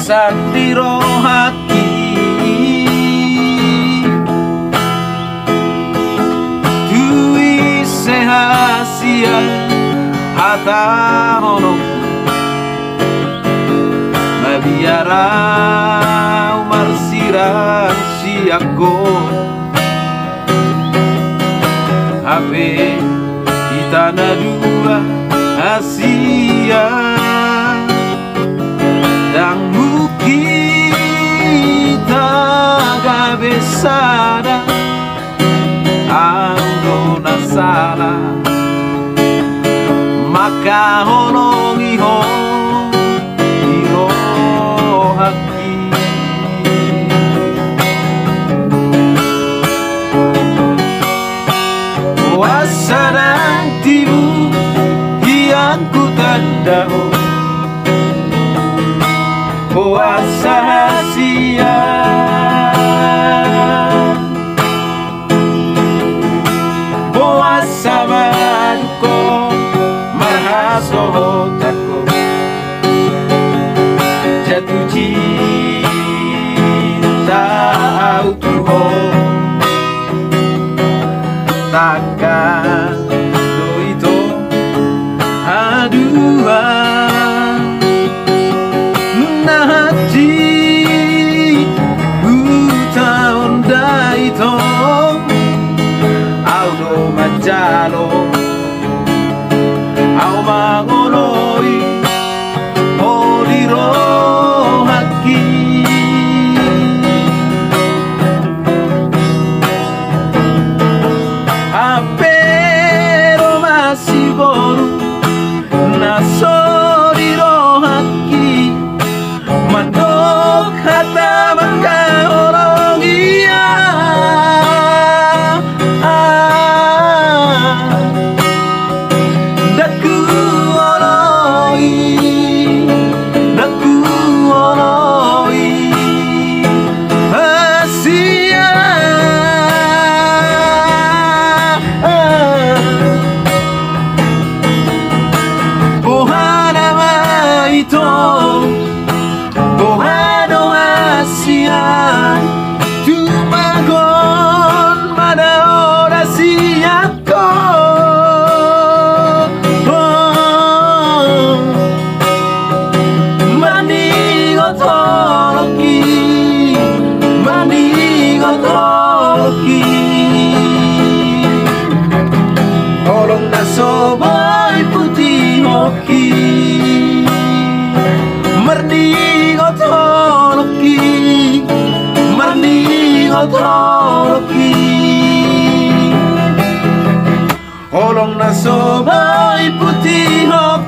sandiro hati tui sehasia hata honok mabiara umar siran siago Ape kita dua Asia dan kita gak besada ando nasala maka honong iho iro haki wasadang tibu yang ku tandau puasa hasia puasa baduko mahasohotako jatuh cinta autuho takkan doito aduan Jalo au mangoloi oliro haki apero masih boru nasoliro haki mandok hata maka orang iya Olong na soboy putih hoki Merdi gotoloki Merdi gotoloki Olong na soboy putih hoki